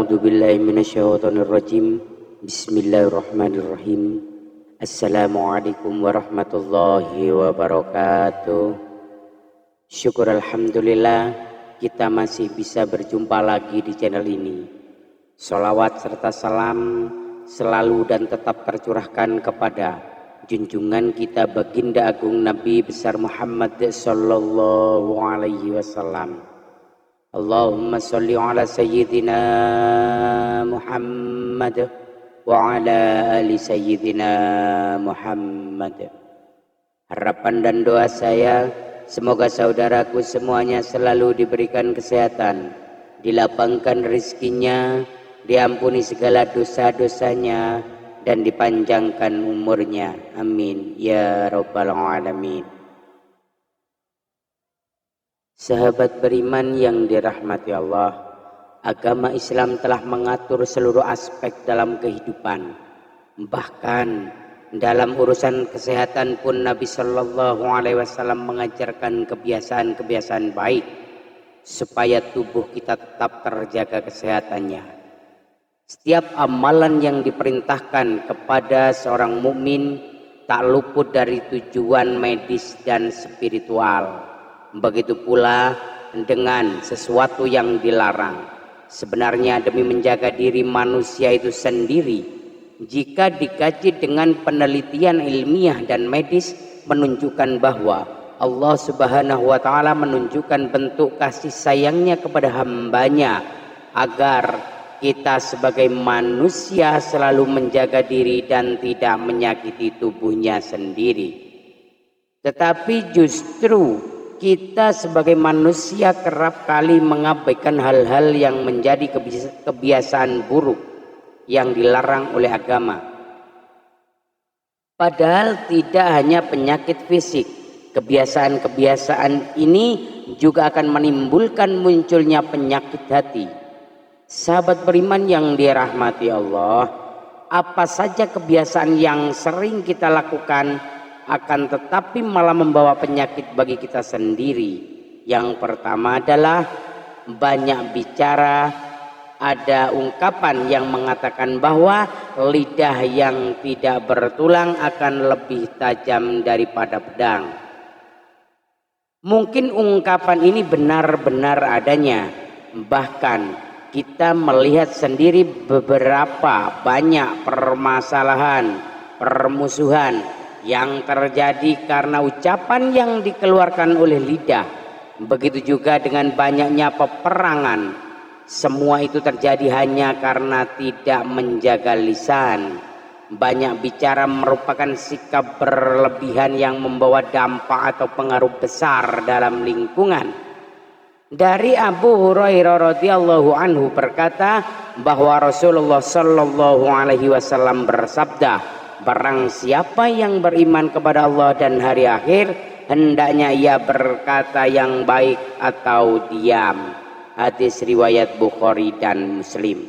A'udzu billahi minasyaitonir rajim. Bismillahirrahmanirrahim. Assalamualaikum warahmatullahi wabarakatuh. Syukur alhamdulillah kita masih bisa berjumpa lagi di channel ini. Sholawat serta salam selalu dan tetap tercurahkan kepada junjungan kita baginda agung Nabi besar Muhammad sallallahu alaihi wasallam. Allahumma salli ala sayyidina Muhammad wa ala ali sayyidina Muhammad. Harapan dan doa saya, semoga saudaraku semuanya selalu diberikan kesehatan, dilapangkan rezekinya, diampuni segala dosa-dosanya, dan dipanjangkan umurnya. Amin ya rabbal alamin. Sahabat beriman yang dirahmati Allah, agama Islam telah mengatur seluruh aspek dalam kehidupan. Bahkan dalam urusan kesehatan pun Nabi Shallallahu Alaihi Wasallam mengajarkan kebiasaan-kebiasaan baik supaya tubuh kita tetap terjaga kesehatannya. Setiap amalan yang diperintahkan kepada seorang mukmin tak luput dari tujuan medis dan spiritual. Begitu pula dengan sesuatu yang dilarang. Sebenarnya demi menjaga diri manusia itu sendiri, jika dikaji dengan penelitian ilmiah dan medis, menunjukkan bahwa Allah Subhanahu wa Ta'ala menunjukkan bentuk kasih sayangnya kepada hambanya agar kita sebagai manusia selalu menjaga diri dan tidak menyakiti tubuhnya sendiri. Tetapi justru kita sebagai manusia kerap kali mengabaikan hal-hal yang menjadi kebiasaan buruk yang dilarang oleh agama. Padahal tidak hanya penyakit fisik, kebiasaan-kebiasaan ini juga akan menimbulkan munculnya penyakit hati. Sahabat beriman yang dirahmati Allah, apa saja kebiasaan yang sering kita lakukan akan tetapi malah membawa penyakit bagi kita sendiri. Yang pertama adalah banyak bicara. Ada ungkapan yang mengatakan bahwa lidah yang tidak bertulang akan lebih tajam daripada pedang. Mungkin ungkapan ini benar-benar adanya. Bahkan kita melihat sendiri beberapa banyak permasalahan, permusuhan yang terjadi karena ucapan yang dikeluarkan oleh lidah. Begitu juga dengan banyaknya peperangan. Semua itu terjadi hanya karena tidak menjaga lisan. Banyak bicara merupakan sikap berlebihan yang membawa dampak atau pengaruh besar dalam lingkungan. Dari Abu Hurairah radhiyallahu anhu berkata bahwa Rasulullah sallallahu alaihi wasallam bersabda, barang siapa yang beriman kepada Allah dan hari akhir, hendaknya ia berkata yang baik atau diam. Hadis riwayat Bukhari dan Muslim.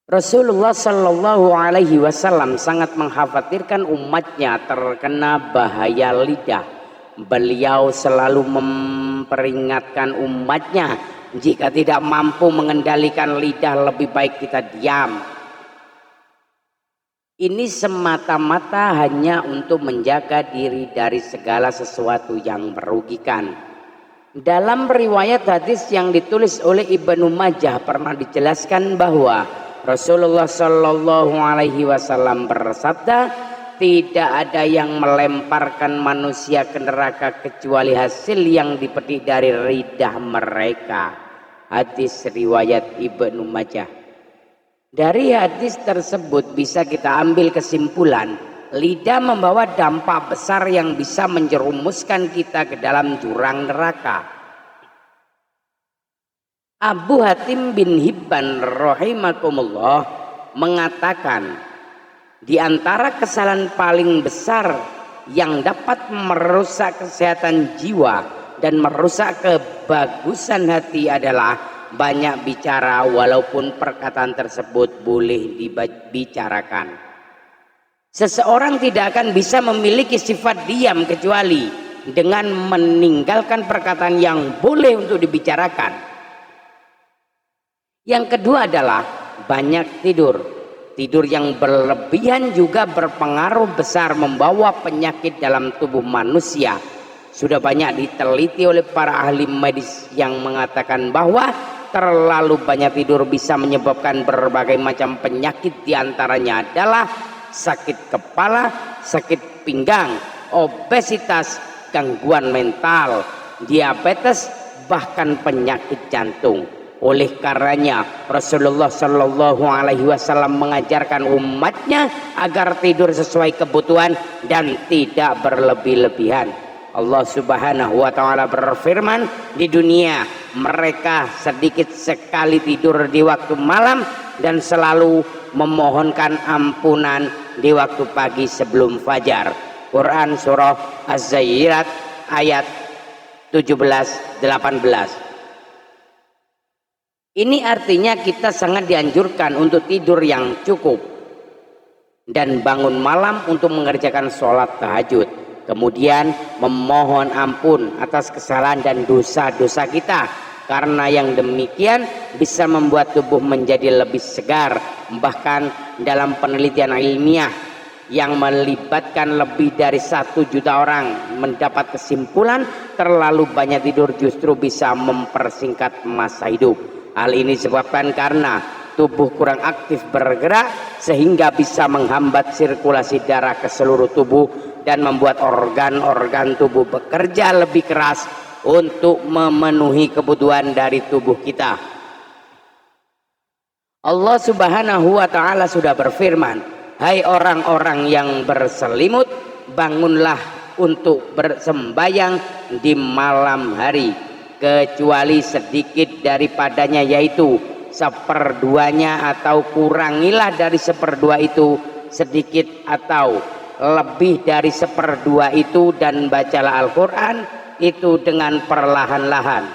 Rasulullah Shallallahu Alaihi Wasallam sangat mengkhawatirkan umatnya terkena bahaya lidah. Beliau selalu memperingatkan umatnya, jika tidak mampu mengendalikan lidah, lebih baik kita diam. Ini semata-mata hanya untuk menjaga diri dari segala sesuatu yang merugikan. Dalam riwayat hadis yang ditulis oleh Ibnu Majah pernah dijelaskan bahwa Rasulullah Shallallahu Alaihi Wasallam bersabda, tidak ada yang melemparkan manusia ke neraka kecuali hasil yang dipetik dari lidah mereka. Hadis riwayat Ibnu Majah. Dari hadis tersebut bisa kita ambil kesimpulan, lidah membawa dampak besar yang bisa menjerumuskan kita ke dalam jurang neraka. Abu Hatim bin Hibban rahimakumullah mengatakan, di antara kesalahan paling besar yang dapat merusak kesehatan jiwa dan merusak kebagusan hati adalah banyak bicara walaupun perkataan tersebut boleh dibicarakan. Seseorang tidak akan bisa memiliki sifat diam kecuali dengan meninggalkan perkataan yang boleh untuk dibicarakan. Yang kedua adalah banyak tidur. Tidur yang berlebihan juga berpengaruh besar membawa penyakit dalam tubuh manusia. Sudah banyak diteliti oleh para ahli medis yang mengatakan bahwa terlalu banyak tidur bisa menyebabkan berbagai macam penyakit, diantaranya adalah sakit kepala, sakit pinggang, obesitas, gangguan mental, diabetes, bahkan penyakit jantung. Oleh karenanya Rasulullah Shallallahu Alaihi Wasallam mengajarkan umatnya agar tidur sesuai kebutuhan dan tidak berlebih-lebihan. Allah Subhanahu wa Ta'ala berfirman, di dunia mereka sedikit sekali tidur di waktu malam dan selalu memohonkan ampunan di waktu pagi sebelum fajar. Quran surah Az-Zariyat ayat 17-18. Ini artinya kita sangat dianjurkan untuk tidur yang cukup dan bangun malam untuk mengerjakan sholat tahajud, kemudian memohon ampun atas kesalahan dan dosa-dosa kita, karena yang demikian bisa membuat tubuh menjadi lebih segar. Bahkan dalam penelitian ilmiah yang melibatkan lebih dari 1 juta orang mendapat kesimpulan terlalu banyak tidur justru bisa mempersingkat masa hidup. Hal ini disebabkan karena tubuh kurang aktif bergerak sehingga bisa menghambat sirkulasi darah ke seluruh tubuh dan membuat organ-organ tubuh bekerja lebih keras untuk memenuhi kebutuhan dari tubuh kita. Allah Subhanahu wa Ta'ala sudah berfirman, hai orang-orang yang berselimut, bangunlah untuk bersembayang di malam hari, kecuali sedikit daripadanya, yaitu seperduanya, atau kurangilah dari seperdua itu sedikit atau lebih dari seperdua itu, dan bacalah Al-Quran itu dengan perlahan-lahan.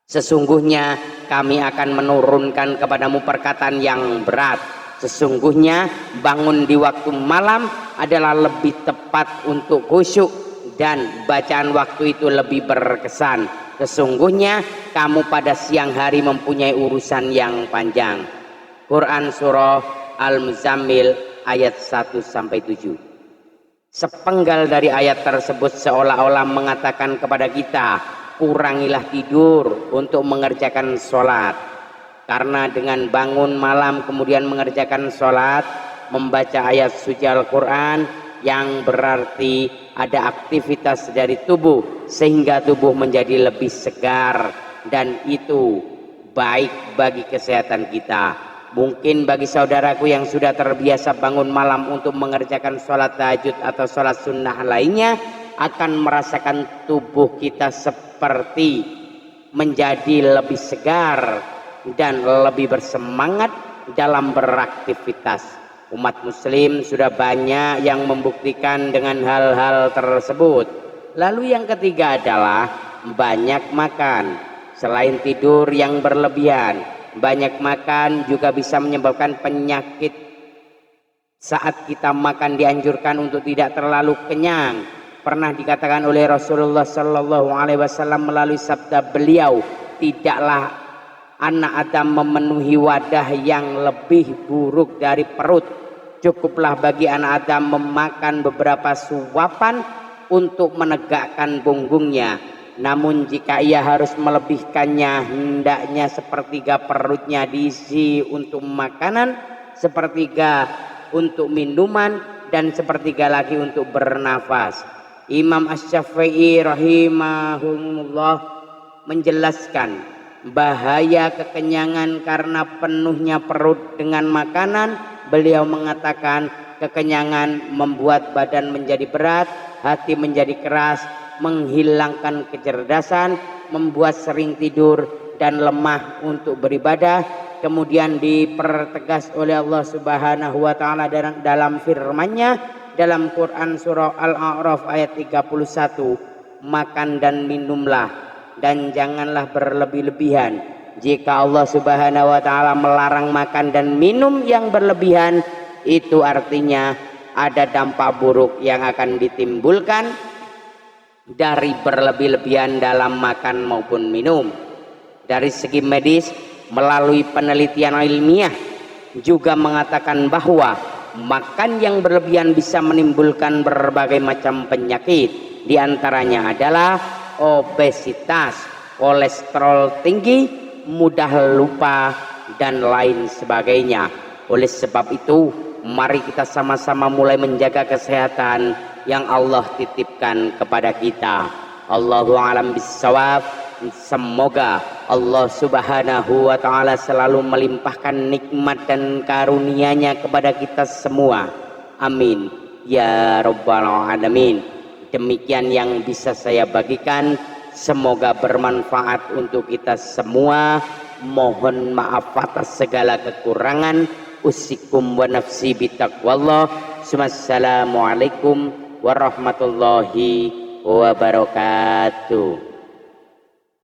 Sesungguhnya kami akan menurunkan kepadamu perkataan yang berat. Sesungguhnya bangun di waktu malam adalah lebih tepat untuk khusyuk dan bacaan waktu itu lebih berkesan. Sesungguhnya kamu pada siang hari mempunyai urusan yang panjang. Quran surah Al-Muzammil ayat 1-7. Sepenggal dari ayat tersebut seolah-olah mengatakan kepada kita, kurangilah tidur untuk mengerjakan sholat. Karena dengan bangun malam kemudian mengerjakan sholat, membaca ayat suci Al-Quran, yang berarti ada aktivitas dari tubuh sehingga tubuh menjadi lebih segar, dan itu baik bagi kesehatan kita. Mungkin bagi saudaraku yang sudah terbiasa bangun malam untuk mengerjakan sholat tahajud atau sholat sunnah lainnya, akan merasakan tubuh kita seperti menjadi lebih segar dan lebih bersemangat dalam beraktivitas. Umat muslim sudah banyak yang membuktikan dengan hal-hal tersebut. Lalu yang ketiga adalah banyak makan. Selain tidur yang berlebihan, banyak makan juga bisa menyebabkan penyakit. Saat kita makan dianjurkan untuk tidak terlalu kenyang. Pernah dikatakan oleh Rasulullah Shallallahu Alaihi Wasallam melalui sabda beliau, tidaklah anak Adam memenuhi wadah yang lebih buruk dari perut. Cukuplah bagi anak Adam memakan beberapa suapan untuk menegakkan punggungnya. Namun jika ia harus melebihkannya, hendaknya sepertiga perutnya diisi untuk makanan, sepertiga untuk minuman, dan sepertiga lagi untuk bernafas. Imam Asy-Syafi'i rahimahullah menjelaskan bahaya kekenyangan karena penuhnya perut dengan makanan. Beliau mengatakan kekenyangan membuat badan menjadi berat, hati menjadi keras, menghilangkan kecerdasan, membuat sering tidur dan lemah untuk beribadah. Kemudian dipertegas oleh Allah Subhanahu wa Ta'ala dalam firman-Nya dalam Quran surah Al-A'raf ayat 31, makan dan minumlah dan janganlah berlebih-lebihan. Jika Allah Subhanahu wa Ta'ala melarang makan dan minum yang berlebihan, itu artinya ada dampak buruk yang akan ditimbulkan dari berlebih-lebihan dalam makan maupun minum. Dari segi medis, melalui penelitian ilmiah juga mengatakan bahwa makan yang berlebihan bisa menimbulkan berbagai macam penyakit. Di antaranya adalah obesitas, kolesterol tinggi, mudah lupa, dan lain sebagainya. Oleh sebab itu, mari kita sama-sama mulai menjaga kesehatan yang Allah titipkan kepada kita. Allahu a'lam bissawab. Semoga Allah subhanahu wa ta'ala selalu melimpahkan nikmat dan karunia-Nya kepada kita semua. Amin ya rabbal alamin. Demikian yang bisa saya bagikan, semoga bermanfaat untuk kita semua. Mohon maaf atas segala kekurangan. Usikum wa nafsi bitaqwallah. Wassalamualaikum warahmatullahi wabarakatuh.